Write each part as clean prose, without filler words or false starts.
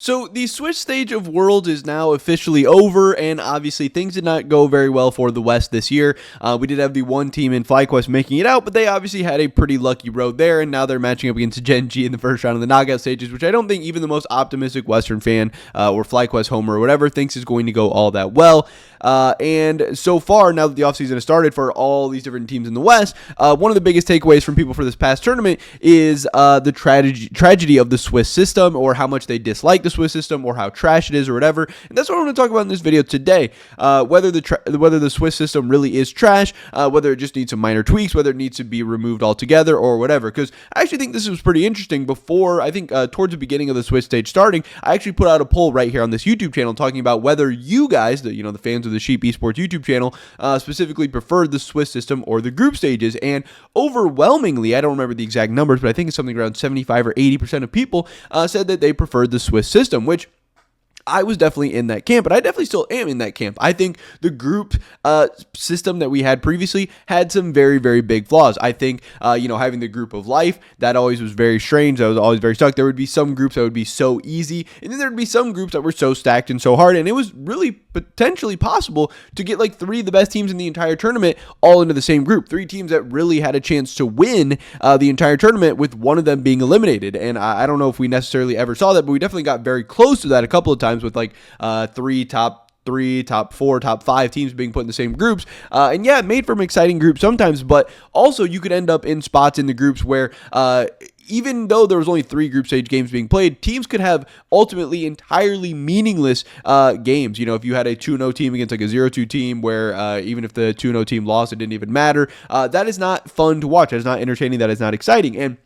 So the Swiss stage of Worlds is now officially over, and obviously things did not go very well for the West this year. We did have the one team in FlyQuest making it out, but they obviously had a pretty lucky road there, and now they're matching up against Gen G in the first round of the knockout stages, which I don't think even the most optimistic Western fan or FlyQuest homer or whatever thinks is going to go all that well. And so far, now that the offseason has started for all these different teams in the West, one of the biggest takeaways from people for this past tournament is the tragedy of the Swiss system, or how much they dislike the Swiss system, or how trash it is, or whatever. And that's what I want to talk about in this video today. Whether the Swiss system really is trash, whether it just needs some minor tweaks, whether it needs to be removed altogether, or whatever. Because I actually think this was pretty interesting. Before, I think towards the beginning of the Swiss stage starting, I actually put out a poll right here on this YouTube channel talking about whether you guys, the fans of the Sheep Esports YouTube channel, specifically preferred the Swiss system or the group stages. And overwhelmingly, I don't remember the exact numbers, but I think it's something around 75 or 80% of people said that they preferred the Swiss system, which I was definitely in that camp, but I definitely still am in that camp. I think the group system that we had previously had some very, very big flaws. I think, having the group of life, that always was very strange. I was always very stuck. There would be some groups that would be so easy, and then there would be some groups that were so stacked and so hard, and it was really potentially possible to get like three of the best teams in the entire tournament all into the same group. Three teams that really had a chance to win the entire tournament, with one of them being eliminated. And I don't know if we necessarily ever saw that, but we definitely got very close to that a couple of times, with like top 4, top 5 teams being put in the same groups. And yeah, it made for an exciting group sometimes, but also you could end up in spots in the groups where even though there was only 3 group stage games being played, teams could have ultimately entirely meaningless games. If you had a 2-0 team against like a 0-2 team, where even if the 2-0 team lost, it didn't even matter. That is not fun to watch. That is not entertaining. That is not exciting. And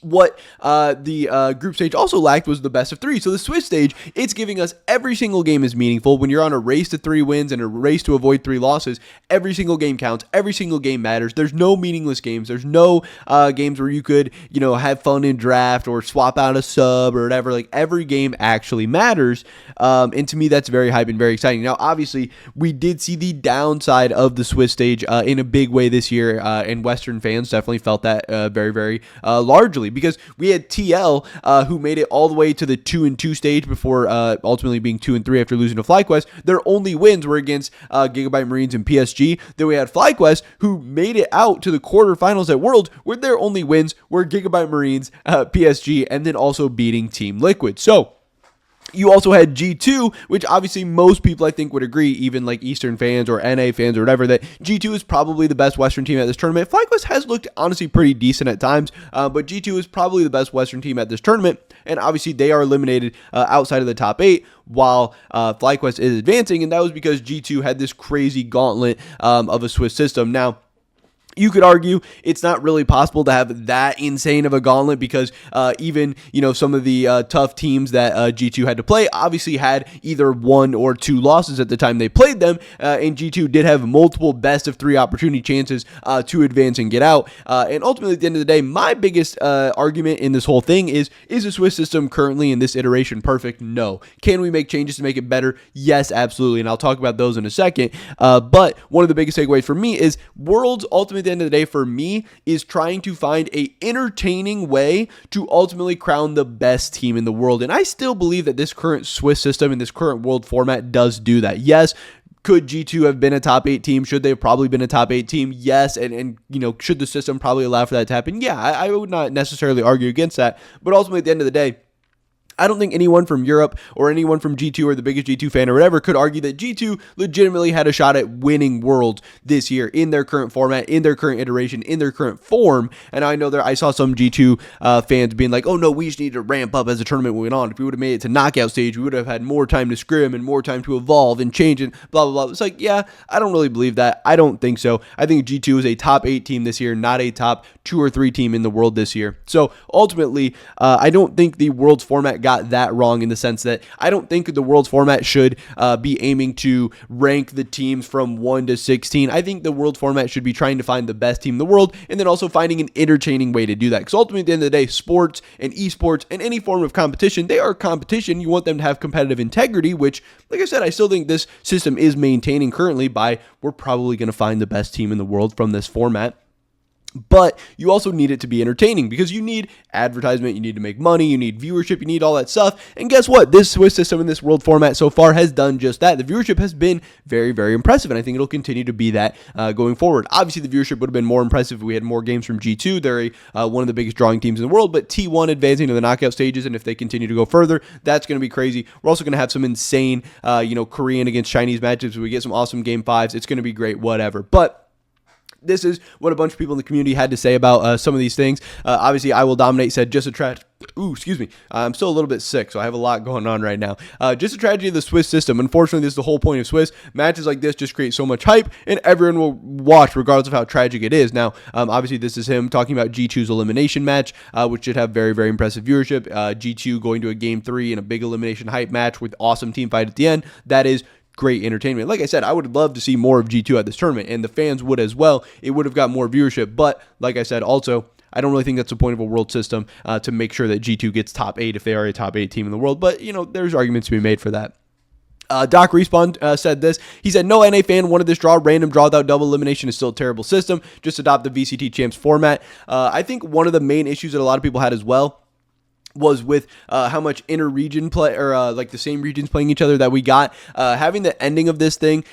what the group stage also lacked was the best of 3. So the Swiss stage, it's giving us every single game is meaningful. When you're on a race to 3 wins and a race to avoid 3 losses, every single game counts. Every single game matters. There's no meaningless games. There's no games where you could, have fun in draft or swap out a sub or whatever. Like, every game actually matters. And to me, that's very hype and very exciting. Now, obviously, we did see the downside of the Swiss stage in a big way this year, and Western fans definitely felt that very, very largely, because we had TL who made it all the way to the 2-2 stage before ultimately being 2-3 after losing to FlyQuest. Their only wins were against Gigabyte Marines and PSG. Then we had FlyQuest, who made it out to the quarterfinals at Worlds, where their only wins were Gigabyte Marines, PSG, and then also beating Team Liquid. So you also had G2, which obviously most people, I think, would agree, even like Eastern fans or NA fans or whatever, that G2 is probably the best Western team at this tournament. FlyQuest has looked honestly pretty decent at times, but G2 is probably the best Western team at this tournament, and obviously they are eliminated outside of the top 8, while FlyQuest is advancing, and that was because G2 had this crazy gauntlet of a Swiss system. Now, you could argue it's not really possible to have that insane of a gauntlet, because even, some of the tough teams that G2 had to play obviously had either 1 or 2 losses at the time they played them, and G2 did have multiple best of 3 opportunity chances to advance and get out. And ultimately, at the end of the day, my biggest argument in this whole thing is the Swiss system currently in this iteration perfect? No. Can we make changes to make it better? Yes, absolutely, and I'll talk about those in a second. But one of the biggest takeaways for me is Worlds ultimately, at the end of the day, for me, is trying to find a entertaining way to ultimately crown the best team in the world. And I still believe that this current Swiss system and this current world format does do that. Yes, could G2 have been a top 8 team? Should they have probably been a top 8 team? Yes. And should the system probably allow for that to happen? Yeah, I would not necessarily argue against that. But ultimately, at the end of the day, I don't think anyone from Europe or anyone from G2 or the biggest G2 fan or whatever could argue that G2 legitimately had a shot at winning Worlds this year in their current format, in their current iteration, in their current form. And I know I saw some G2 fans being like, oh no, we just need to ramp up as the tournament went on. If we would have made it to knockout stage, we would have had more time to scrim and more time to evolve and change and blah, blah, blah. It's like, yeah, I don't really believe that. I don't think so. I think G2 is a top 8 team this year, not a top 2 or 3 team in the world this year. So ultimately, I don't think the Worlds format got that wrong, in the sense that I don't think the Worlds format should be aiming to rank the teams from 1 to 16. I think the Worlds format should be trying to find the best team in the world, and then also finding an entertaining way to do that. Because ultimately, at the end of the day, sports and esports and any form of competition, they are competition. You want them to have competitive integrity, which, like I said, I still think this system is maintaining currently by we're probably going to find the best team in the world from this format. But you also need it to be entertaining because you need advertisement, you need to make money, you need viewership, you need all that stuff. And guess what? This Swiss system in this world format so far has done just that. The viewership has been very, very impressive, and I think it'll continue to be that going forward. Obviously, the viewership would have been more impressive if we had more games from G2. They're one of the biggest drawing teams in the world, but T1 advancing to the knockout stages, and if they continue to go further, that's going to be crazy. We're also going to have some insane, Korean against Chinese matchups. We get some awesome Game 5s. It's going to be great, whatever. But this is what a bunch of people in the community had to say about some of these things. Obviously, I Will Dominate said, just a tragedy. Ooh, excuse me. I'm still a little bit sick, so I have a lot going on right now. Just a tragedy of the Swiss system. Unfortunately, this is the whole point of Swiss. Matches like this just create so much hype, and everyone will watch regardless of how tragic it is. Now, obviously, this is him talking about G2's elimination match, which should have very, very impressive viewership. G2 going to a Game 3 in a big elimination hype match with awesome team fight at the end. That is great entertainment. Like I said, I would love to see more of G2 at this tournament, and the fans would as well. It would have got more viewership, but like I said, also, I don't really think that's the point of a world system to make sure that G2 gets top 8 if they are a top 8 team in the world, but, there's arguments to be made for that. Doc Respawn said this. He said, no NA fan wanted this draw. Random draw without double elimination is still a terrible system. Just adopt the VCT Champs format. I think one of the main issues that a lot of people had as well was with how much inter-region play, or like the same regions playing each other that we got. Having the ending of this thing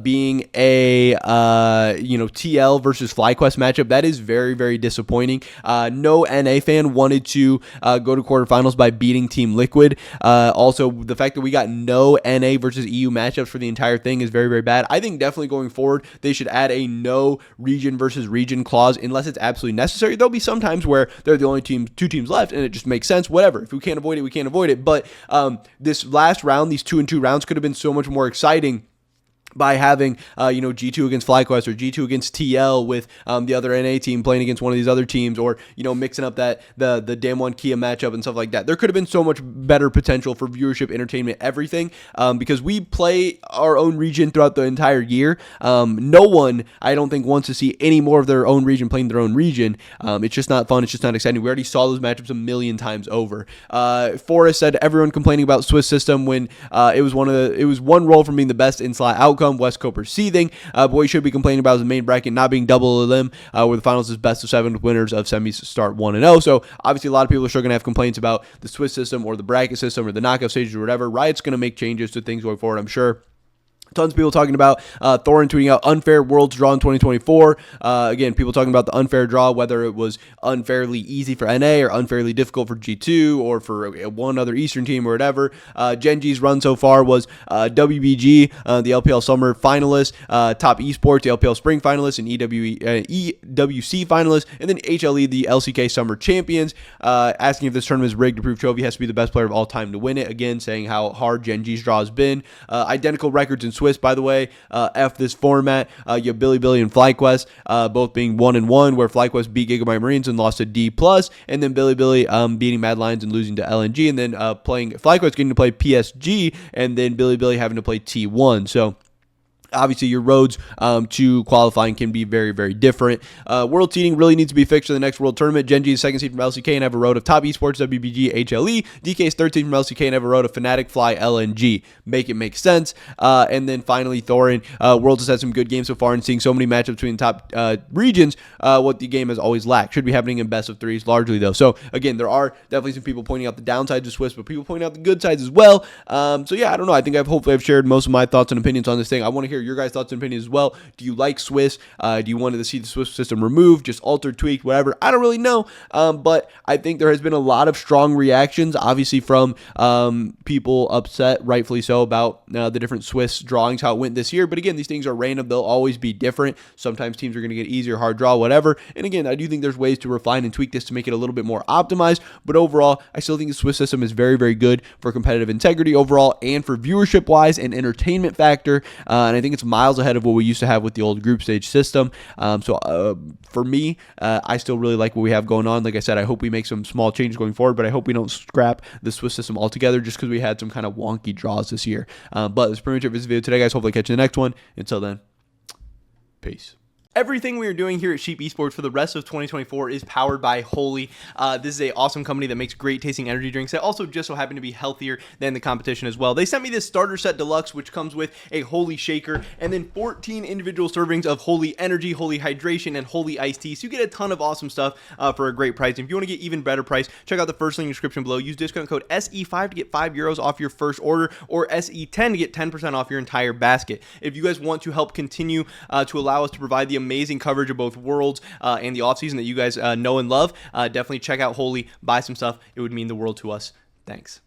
being a TL versus FlyQuest matchup, that is very, very disappointing. No NA fan wanted to go to quarterfinals by beating Team Liquid. Also, the fact that we got no NA versus EU matchups for the entire thing is very, very bad. I think definitely going forward, they should add a no region versus region clause unless it's absolutely necessary. There'll be some times where they're the only two teams left, and it just makes sense. Whatever. If we can't avoid it, we can't avoid it. But this last round, these 2-2 rounds could have been so much more exciting by having, G2 against FlyQuest or G2 against TL with the other NA team playing against one of these other teams, or, mixing up that the Damwon Kia matchup and stuff like that. There could have been so much better potential for viewership, entertainment, everything, because we play our own region throughout the entire year. No one, I don't think, wants to see any more of their own region playing their own region. It's just not fun. It's just not exciting. We already saw those matchups a million times over. Forrest said everyone complaining about Swiss system when it was one role from being the best in slot outcome. West Coper seething. But what you should be complaining about is the main bracket not being double elim, where the finals is best of 7 with winners of semis start 1-0. So obviously a lot of people are still going to have complaints about the Swiss system or the bracket system or the knockout stages or whatever. Riot's going to make changes to things going forward, I'm sure. Tons of people talking about Thorin tweeting out unfair Worlds draw in 2024. Again, people talking about the unfair draw, whether it was unfairly easy for NA or unfairly difficult for G2 or for one other Eastern team or whatever. Genji's run so far was WBG, the LPL Summer finalist, Top Esports, the LPL Spring finalist, and EWC finalist, and then HLE, the LCK Summer champions. Asking if this tournament is rigged to prove Chovy has to be the best player of all time to win it. Again, saying how hard Genji's draw has been. Identical records in Swiss, by the way. F this format. You have Billy and FlyQuest both being 1-1, where FlyQuest beat Gigabyte Marines and lost to D+, and then Billy beating Mad Lions and losing to LNG, and then playing FlyQuest getting to play PSG, and then Billy having to play T1. So obviously, your roads to qualifying can be very, very different. World seeding really needs to be fixed for the next World Tournament. Genji is second seed from LCK and have a road of Top Esports, WBG, HLE. DK is third seed from LCK and have a road of Fnatic, Fly, LNG. Make it make sense. And then finally, Thorin. Worlds has had some good games so far, and seeing so many matchups between top regions, what the game has always lacked. Should be happening in best of threes largely, though. So, again, there are definitely some people pointing out the downsides of Swiss, but people pointing out the good sides as well. So, yeah, I don't know. I think hopefully I've shared most of my thoughts and opinions on this thing. I want to hear your guys' thoughts and opinions as well. Do you like Swiss? Do you want to see the Swiss system removed, just altered, tweaked, whatever? I don't really know, but I think there has been a lot of strong reactions, obviously from people upset, rightfully so, about the different Swiss drawings, how it went this year. But again, these things are random. They'll always be different. Sometimes teams are going to get easier, hard draw, whatever. And again, I do think there's ways to refine and tweak this to make it a little bit more optimized. But overall, I still think the Swiss system is very, very good for competitive integrity overall and for viewership-wise and entertainment factor. And I think it's miles ahead of what we used to have with the old group stage system. So for me, I still really like what we have going on. Like I said, I hope we make some small changes going forward, but I hope we don't scrap the Swiss system altogether just because we had some kind of wonky draws this year. But that's pretty much it for this video today, guys. Hopefully catch you in the next one. Until then, peace. Everything we are doing here at Sheep Esports for the rest of 2024 is powered by Holy. This is an awesome company that makes great tasting energy drinks that also just so happen to be healthier than the competition as well. They sent me this starter set deluxe, which comes with a Holy shaker and then 14 individual servings of Holy Energy, Holy Hydration, and Holy Iced Tea. So you get a ton of awesome stuff for a great price. And if you want to get even better price, check out the first link in the description below. Use discount code SE5 to get €5 off your first order, or SE10 to get 10% off your entire basket. If you guys want to help continue to allow us to provide the amazing coverage of both Worlds and the offseason that you guys know and love, definitely check out Holy, buy some stuff. It would mean the world to us. Thanks.